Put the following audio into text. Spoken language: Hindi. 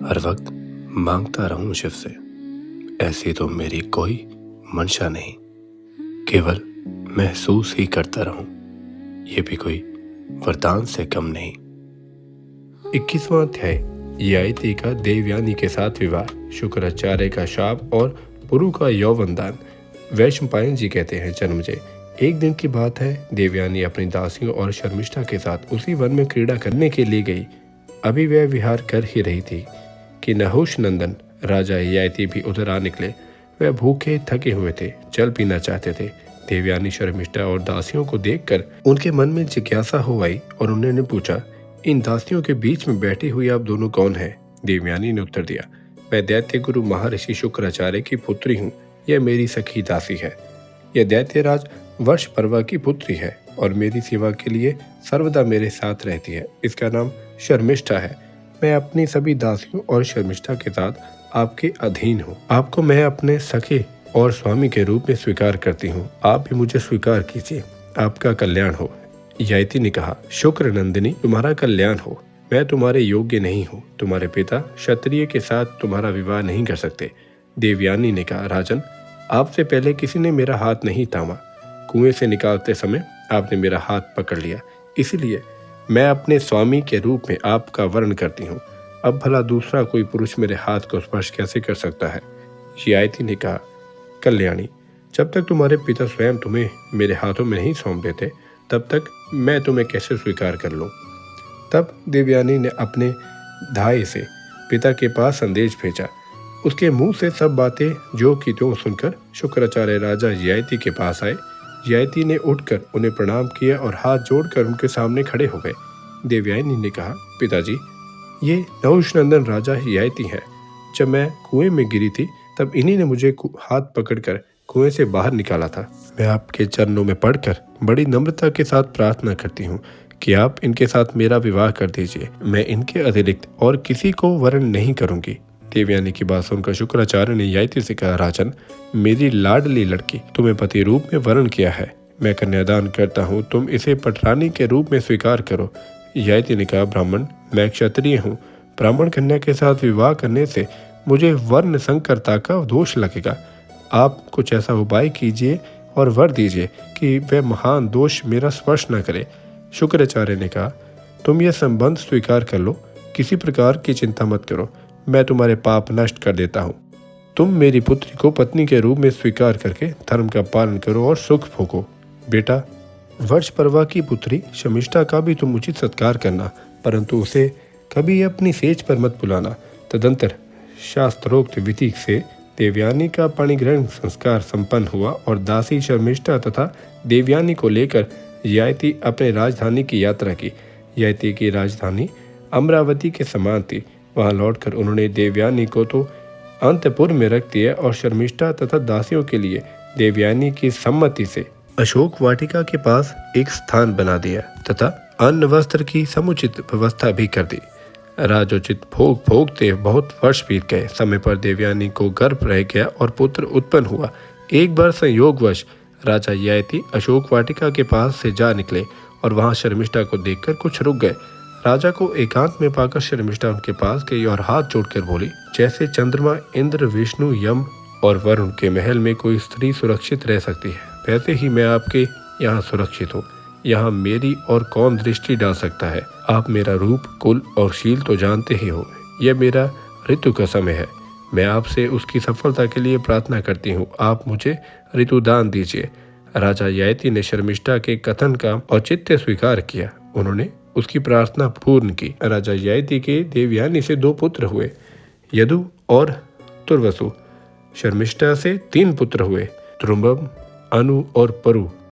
हर वक्त मांगता रहूं शिव से, ऐसी तो मेरी कोई मंशा नहीं, केवल महसूस ही करता रहूं, ये भी कोई वरदान से कम नहीं। 21वां अध्याय। ययाति का देवयानी के साथ विवाह, शुक्राचार्य का शाप और पुरु का यौवनदान। वैशंपायन जी कहते हैं, जन्मजय। एक दिन की बात है, देवयानी अपनी दासियों और शर्मिष्ठा के साथ उसी वन में क्रीड़ा करने के लिए गई। अभी वह विहार कर ही रही थी कि नहुष नंदन राजा ययाति भी उधर आ निकले। वह भूखे थके हुए थे, जल पीना चाहते थे। देवयानी शर्मिष्ठा और दासियों को देखकर उनके मन में जिज्ञासा हो आई और उन्होंने पूछा, इन दासियों के बीच में बैठी हुई आप दोनों कौन हैं? देवयानी ने उत्तर दिया, मैं दैत्य गुरु महर्षि शुक्राचार्य की पुत्री हूँ। यह मेरी सखी दासी है। यह दैत्यराज वर्ष पर्वा की पुत्री है और मेरी सेवा के लिए सर्वदा मेरे साथ रहती है। इसका नाम शर्मिष्ठा है। मैं अपनी सभी दासियों और शर्मिष्ठा के साथ आपके अधीन हूँ। आपको मैं अपने सखे और स्वामी के रूप में स्वीकार करती हूँ। आप भी मुझे स्वीकार कीजिए। आपका कल्याण हो। ययाति ने कहा, शुक्र नंदिनी, तुम्हारा कल्याण हो। मैं तुम्हारे योग्य नहीं हूँ। तुम्हारे पिता क्षत्रिय के साथ तुम्हारा विवाह नहीं कर सकते। देवयानी ने कहा, राजन, आपसे पहले किसी ने मेरा हाथ नहीं थामा। कुएं से निकालते समय आपने मेरा हाथ पकड़ लिया, इसलिए मैं अपने स्वामी के रूप में आपका वर्ण करती हूँ। अब भला दूसरा कोई पुरुष मेरे हाथ को स्पर्श कैसे कर सकता है? ययाति ने कहा, कल्याणी, जब तक तुम्हारे पिता स्वयं तुम्हें मेरे हाथों में नहीं सौंप देते, तब तक मैं तुम्हें कैसे स्वीकार कर लूँ? तब देवयानी ने अपने धाई से पिता के पास संदेश भेजा। उसके मुंह से सब बातें जो की त्यों सुनकर शुक्राचार्य राजा ययाति के पास आए। ययाति ने उठकर उन्हें प्रणाम किया और हाथ जोड़कर उनके सामने खड़े हो गए। देवयानी ने कहा, पिताजी, ये नहुषनंदन राजा ययाति है। जब मैं कुएं में गिरी थी, तब इन्हीं ने मुझे हाथ पकड़कर कुएं से बाहर निकाला था। मैं आपके चरणों में पड़कर बड़ी नम्रता के साथ प्रार्थना करती हूँ कि आप इनके साथ मेरा विवाह कर दीजिए। मैं इनके अतिरिक्त और किसी को वर्ण नहीं करूंगी। देवयानी की बात सुनकर शुक्राचार्य ने ययाति से कहा, राजन, मेरी लाडली लड़की तुम्हें पति रूप में वर्ण किया है। मैं कन्यादान करता हूँ, तुम इसे पटरानी के रूप में स्वीकार करो। ययाति ने कहा, ब्राह्मण, मैं क्षत्रिय हूँ। ब्राह्मण कन्या के साथ विवाह करने से मुझे वर्ण संकरता का दोष लगेगा। आप कुछ ऐसा उपाय कीजिए और वर दीजिए कि वह महान दोष मेरा स्पर्श न करे। शुक्राचार्य ने कहा, तुम यह संबंध स्वीकार कर लो, किसी प्रकार की चिंता मत करो। मैं तुम्हारे पाप नष्ट कर देता हूँ। तुम मेरी पुत्री को पत्नी के रूप में स्वीकार करके धर्म का पालन करो और सुख भोगो। बेटा, वर्ष पर्वा की पुत्री शर्मिष्ठा का भी तुम उचित सत्कार करना, परंतु उसे कभी अपनी सेज पर मत बुलाना। तदंतर शास्त्रोक्त विधि से देवयानी का पाणिग्रहण संस्कार संपन्न हुआ और दासी शर्मिष्ठा तथा देवयानी को लेकर ययाति अपने राजधानी की यात्रा की। ययाति की राजधानी अमरावती के समान थी। वहां लौटकर उन्होंने देवयानी को तो अंतपुर में रख दिया और शर्मिष्ठा तथा दासियों के लिए देवयानी की सम्मति से अशोक वाटिका के पास एक स्थान बना दिया तथा अन्न वस्त्र की समुचित व्यवस्था भी कर दी। राजोचित भोग भोगते बहुत वर्ष बीत गए। समय पर देवयानी को गर्भ रह गया और पुत्र उत्पन्न हुआ। एक बार संयोगवश राजा ययाति अशोक वाटिका के पास से जा निकले और वहां शर्मिष्ठा को देखकर कुछ रुक गए। राजा को एकांत में पाकर शर्मिष्ठा उनके पास गई और हाथ जोड़कर बोली, जैसे चंद्रमा, इंद्र, विष्णु, यम और वरुण के महल में कोई स्त्री सुरक्षित रह सकती है, वैसे ही मैं आपके यहाँ सुरक्षित हूँ। यहाँ मेरी और कौन दृष्टि डाल सकता है? आप मेरा रूप, कुल और शील तो जानते ही हो। यह मेरा ऋतु का समय है। मैं आपसे उसकी सफलता के लिए प्रार्थना करती हूँ। आप मुझे ऋतु दान दीजिए। राजा ययाति ने शर्मिष्ठा के कथन का औचित्य स्वीकार किया। उन्होंने उसकी प्रार्थना पूर्ण की। राजा ययाति के देवयानी से 2 पुत्र हुए, यदु और तुर्वसु। शर्मिष्ठा से 3 पुत्र हुए, त्रुम्बम, अनु और परु।